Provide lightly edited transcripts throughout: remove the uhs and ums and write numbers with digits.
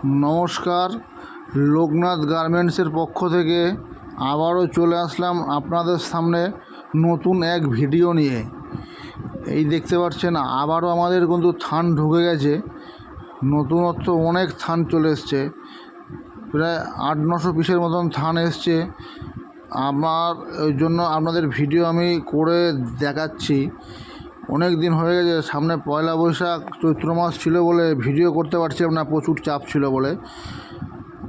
নমস্কার, লোকনাথ গার্মেন্টসের পক্ষ থেকে আবারও চলে আসলাম আপনাদের সামনে নতুন এক ভিডিও নিয়ে। এই দেখতে পাচ্ছেন আবারও আমাদের কিন্তু থান ঢুকে গেছে, নতুনত্ব অনেক থান চলে এসছে, প্রায় 800-900 পিসের মতন থান এসছে। আমার ওই জন্য আপনাদের ভিডিও আমি করে দেখাচ্ছি। অনেক দিন হয়ে গেছে, সামনে পয়লা বৈশাখ চৈত্র মাস ছিল বলে ভিডিও করতে পারছিলাম না, প্রচুর চাপ ছিল বলে।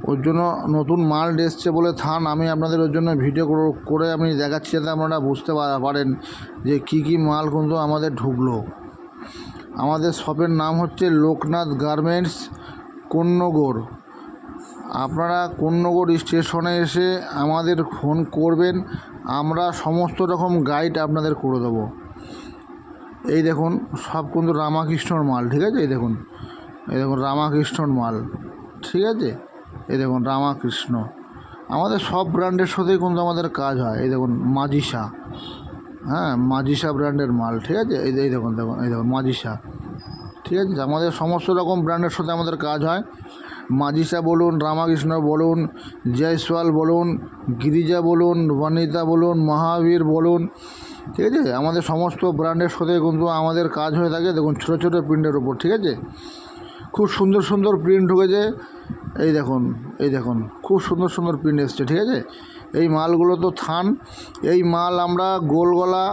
ওর জন্য নতুন মাল এসছে বলে থান আমি আপনাদের ওর জন্য ভিডিও করে আমি দেখাচ্ছি, যাতে আপনারা বুঝতে পারেন যে কি কি মাল কিন্তু আমাদের ঢুকলো। আমাদের শপের নাম হচ্ছে লোকনাথ গার্মেন্টস, কোন্নগর। আপনারা কোন্নগর স্টেশনে এসে আমাদের ফোন করবেন, আমরা সমস্ত রকম গাইড আপনাদের করে দেবো। এই দেখুন সব কিন্তু রামাকৃষ্ণর মাল, ঠিক আছে। এই দেখুন রামাকৃষ্ণর মাল, ঠিক আছে। এই দেখুন রামাকৃষ্ণ, আমাদের সব ব্র্যান্ডের সাথেই কিন্তু আমাদের কাজ হয়। এই দেখুন মাজিসা, হ্যাঁ মাজিসা ব্র্যান্ডের মাল, ঠিক আছে। এই দেখুন মাজিসা, ঠিক আছে। আমাদের সমস্ত রকম ব্র্যান্ডের সাথে আমাদের কাজ হয়। মাজিসা বলুন, রামাকৃষ্ণ বলুন, জয়সওয়াল বলুন, গিরিজা বলুন, বনিতা বলুন, মহাবীর বলুন, ঠিক আছে। আমাদের সমস্ত ব্র্যান্ডের সাথে কিন্তু আমাদের কাজ হয়ে থাকে। দেখুন ছোটো ছোটো প্রিন্টের উপর, ঠিক আছে। খুব সুন্দর সুন্দর প্রিন্ট ঢুকেছে। এই দেখুন খুব সুন্দর সুন্দর প্রিন্ট এসছে, ঠিক আছে। এই মালগুলো তো থান, এই মাল আমরা গোল গলা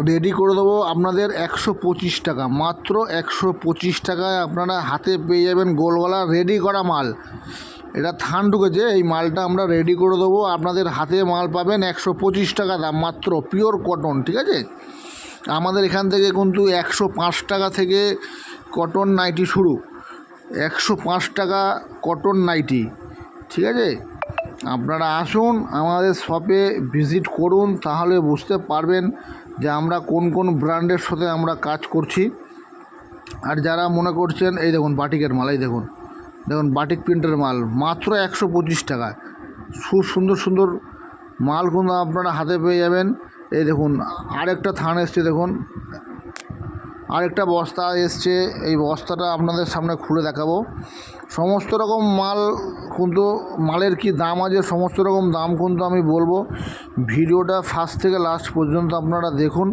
রেডি করে দেবো আপনাদের 125 টাকা, মাত্র 125 টাকায় আপনারা হাতে পেয়ে যাবেন গোল গলা রেডি করা মাল। এটা থান ঢুকেছে, এই মালটা আমরা রেডি করে দেবো আপনাদের হাতে, মাল পাবেন 125 টাকা দাম, মাত্র পিওর কটন, ঠিক আছে। আমাদের এখান থেকে কিন্তু 105 টাকা থেকে কটন নাইটি শুরু, 105 টাকা কটন নাইটি, ঠিক আছে। আপনারা আসুন আমাদের শপে ভিজিট করুন, তাহলে বুঝতে পারবেন যে আমরা কোন কোন ব্র্যান্ডের সাথে আমরা কাজ করছি। আর যারা মনে করছেন, এই দেখুন বাটিকের মাল, এই দেখুন বাটিক প্রিন্টের মাল, মাত্র 125 টাকায় খুব সুন্দর সুন্দর মাল কিন্তু আপনারা হাতে পেয়ে যাবেন। এই দেখুন আরেকটা থান এসছে, দেখুন আরেকটা বস্তা এসছে, এই বস্তাটা আপনাদের সামনে খুলে দেখাবো। সমস্ত রকম মাল কিন্তু, মালের কি দাম আছে সমস্ত রকম দাম কিন্তু আমি বলবো। ভিডিওটা ফার্স্ট থেকে লাস্ট পর্যন্ত আপনারা দেখুন,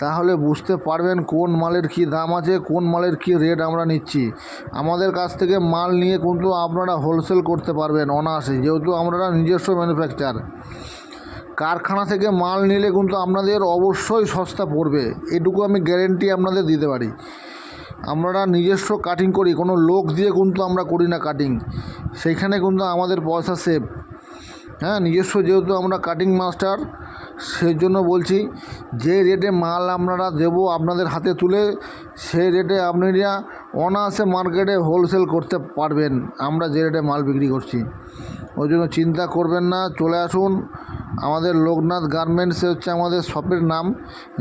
তাহলে বুঝতে পারবেন কোন মালের কি দাম আছে, কোন মালের কি রেট আমরা নিচ্ছি। আমাদের কাছ থেকে মাল নিয়ে কিন্তু আপনারা হোলসেল করতে পারবেন অনায়াসে, যেহেতু আমরা নিজস্ব ম্যানুফ্যাকচার। কারখানা থেকে মাল নিলে কিন্তু আপনাদের অবশ্যই সস্তা পড়বে, এটুকু আমি গ্যারেন্টি আপনাদের দিতে পারি। আমরা নিজস্ব কাটিং করি, কোনো লোক দিয়ে কিন্তু আমরা করি না কাটিং, সেইখানে কিন্তু আমাদের পয়সা সেভ। হ্যাঁ, নিজস্ব যেহেতু আমরা কাটিং মাস্টার, সেই জন্য বলছি যে রেটে মাল আপনারা দেবো আপনাদের হাতে তুলে, সেই রেটে আপনারা অনায়াসে মার্কেটে হোলসেল করতে পারবেন আমরা যে রেটে মাল বিক্রি করছি। ওই জন্য চিন্তা করবেন না, চলে আসুন। আমাদের লোকনাথ গার্মেন্টস হচ্ছে আমাদের শপের নাম।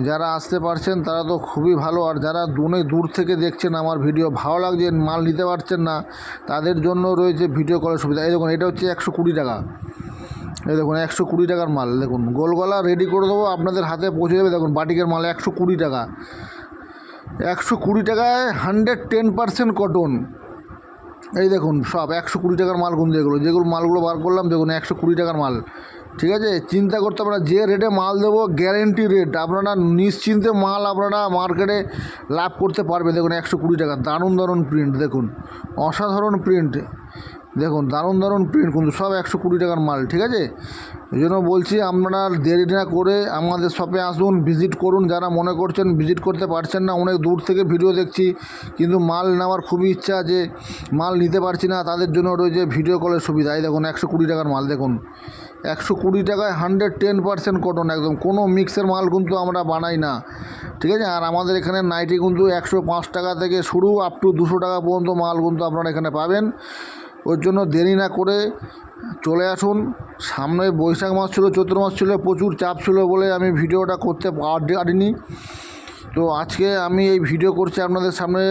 যারা আসতে পারছেন তারা তো খুবই ভালো, আর যারা অনেক দূর থেকে দেখছেন আমার ভিডিও, ভালো লাগছে, মাল নিতে পারছেন না, তাদের জন্য রয়েছে ভিডিও কলের সুবিধা। এই দেখুন এটা হচ্ছে 120 টাকা, এই দেখুন 120 টাকার মাল। দেখুন গোলগলা রেডি করে দেবো আপনাদের হাতে পৌঁছে যাবে। দেখুন বাটিকের মাল 120 টাকা, 120 টাকায় 110% কটন। এই দেখুন সব 120 টাকার মাল কিন্তু, যেগুলো মালগুলো বার করলাম দেখুন 120 টাকার মাল, ঠিক আছে। চিন্তা করতে হবে না, যে রেটে মাল দেবো গ্যারেন্টি রেট, আপনারা নিশ্চিন্তে মাল আপনারা মার্কেটে লাভ করতে পারবেন। দেখুন 120 টাকা, দারুণ দারুণ প্রিন্ট, দেখুন অসাধারণ প্রিন্ট, দেখুন দারুণ দারুণ প্রিন্ট কিন্তু, সব 120 টাকার মাল, ঠিক আছে। এই জন্য বলছি আপনারা দেরি না করে আমাদের শপে আসুন, ভিজিট করুন। যারা মনে করছেন ভিজিট করতে পারছেন না, অনেক দূর থেকে ভিডিও দেখছি কিন্তু মাল নেওয়ার খুবই ইচ্ছা আছে, মাল নিতে পারছি না, তাদের জন্য রয়েছে ভিডিও কলের সুবিধা। এই দেখুন 120 টাকার মাল, দেখুন 120 টাকায় 110% কটন, একদম কোনো মিক্সের মাল কিন্তু আমরা বানাই না, ঠিক আছে। আর আমাদের এখানে নাইটি কিন্তু 105 টাকা থেকে শুরু আপ টু 200 টাকা পর্যন্ত মাল কিন্তু আপনারা এখানে পাবেন। ওর জন্য দেরি না করে চলে আসুন। সামনে বৈশাখ মাস ছিল, চৈত্র মাস ছিল, প্রচুর চাপ ছিল বলে আমি ভিডিওটা করতে পারিনি। তো আজকে আমি এই ভিডিও করছি আপনাদের সামনে,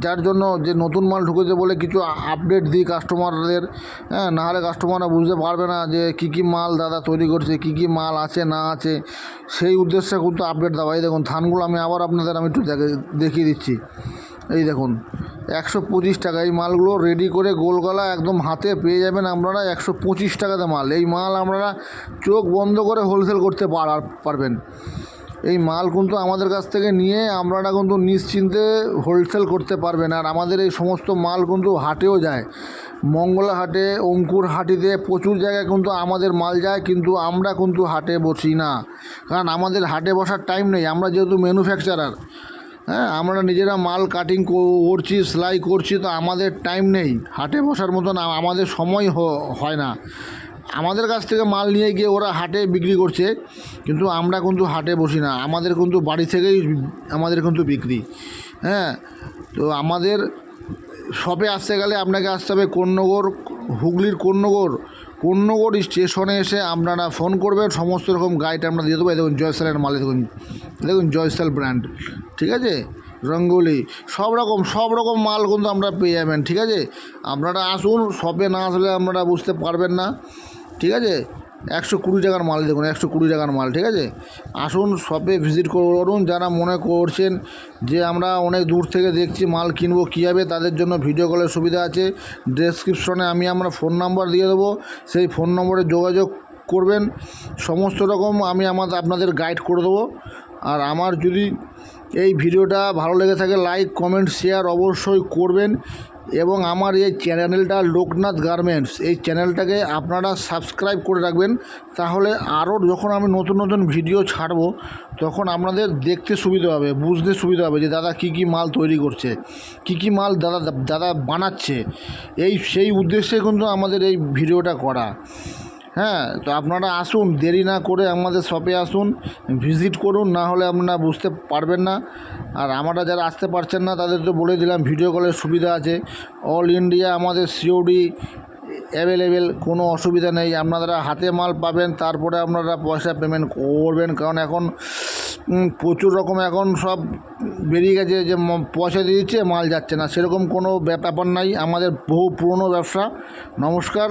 যার জন্য যে নতুন মাল ঢুকেছে বলে কিছু আপডেট দিই কাস্টমারদের। হ্যাঁ, নাহলে কাস্টমাররা বুঝতে পারবে না যে কী কী মাল দাদা তৈরি করছে, কী কী মাল আছে না আছে, সেই উদ্দেশ্যে কিন্তু আপডেট দেওয়া। এই দেখুন থানগুলো আমি আবার আপনাদের একটু দেখিয়ে দিচ্ছি। এই দেখুন 125 টাকা। এই মালগুলো রেডি করে গোলগলা একদম হাতে পেয়ে যাবেন আপনারা 125 টাকাতে মাল। এই মাল আপনারা চোখ বন্ধ করে হোলসেল করতে পারবেন। এই মাল কিন্তু আমাদের কাছ থেকে নিয়ে আপনারা কিন্তু নিশ্চিন্তে হোলসেল করতে পারবেন। আর আমাদের এই সমস্ত মাল কিন্তু হাটেও যায়, মঙ্গলা হাটে, অঙ্কুর হাটিতে, প্রচুর জায়গায় কিন্তু আমাদের মাল যায়, কিন্তু আমরা কিন্তু হাটে বসি না, কারণ আমাদের হাটে বসার টাইম নেই। আমরা যেহেতু ম্যানুফ্যাকচারার, হ্যাঁ, আমরা নিজেরা মাল কাটিং করছি, সেলাই করছি, তো আমাদের টাইম নেই হাটে বসার মতন, আমাদের সময় হয় না। আমাদের কাছ থেকে মাল নিয়ে গিয়ে ওরা হাটে বিক্রি করছে, কিন্তু আমরা কিন্তু হাটে বসি না, আমাদের কিন্তু বাড়ি থেকেই আমাদের কিন্তু বিক্রি। হ্যাঁ, তো আমাদের শপে আসতে গেলে আপনাকে আসতে হবে কোন্নগর, হুগলির কোন্নগর স্টেশনে এসে আপনারা ফোন করবেন, সমস্ত রকম গাইড আমরা দিয়ে দেবো। দেখুন জয়সালের মালে দেখুন জয়সাল ব্র্যান্ড, ঠিক আছে, রঙ্গোলি, সব রকম মাল কিন্তু আমরা পেয়ে যাবেন। ঠিক আছে, আপনারা আসুন, শপে না আসলে আপনারা বুঝতে পারবেন না। ঠিক আছে, 120 টাকার মাল, দেখুন 120 টাকার মাল। ঠিক আছে, আসুন শপে ভিজিট করুন। যারা মনে করছেন যে আমরা অনেক দূর থেকে দেখছি মাল কিনবো কীভাবে, তাদের জন্য ভিডিও কলের সুবিধা আছে। ডেসক্রিপশনে আমি আমরা ফোন নাম্বার দিয়ে দেবো, সেই ফোন নম্বরে যোগাযোগ করবেন, সমস্ত রকম আমি আপনাদের গাইড করে দেবো। আর আমার যদি এই ভিডিওটা ভালো লেগে থাকে, লাইক, কমেন্ট, শেয়ার অবশ্যই করবেন। এবং আমার এই চ্যানেলটা লোকনাথ গার্মেন্টস, এই চ্যানেলটাকে আপনারা সাবস্ক্রাইব করে রাখবেন, তাহলে আরও যখন আমি নতুন ভিডিও ছাড়বো তখন আপনাদের দেখতে সুবিধা হবে, বুঝতে সুবিধা হবে যে দাদা কী মাল তৈরি করছে, কী মাল দাদা বানাচ্ছে। সেই উদ্দেশ্যে কিন্তু আমাদের এই ভিডিওটা করা। হ্যাঁ, তো আপনারা আসুন, দেরি না করে আমাদের শপে আসুন, ভিজিট করুন, না হলে আপনারা বুঝতে পারবেন না। আর আমরা যারা আসতে পারছেন না তাদের তো বলে দিলাম ভিডিও কলের সুবিধা আছে। অল ইন্ডিয়া আমাদের সিওডি অ্যাভেলেবেল, কোনো অসুবিধা নেই। আপনারা হাতে মাল পাবেন, তারপরে আপনারা পয়সা পেমেন্ট করবেন, কারণ এখন প্রচুর রকম এখন সব বেরিয়ে গেছে যে পয়সা দিয়ে দিচ্ছে মাল যাচ্ছে না, সেরকম কোনো ব্যাপার নাই। আমাদের বহু পুরনো ব্যবসা। নমস্কার।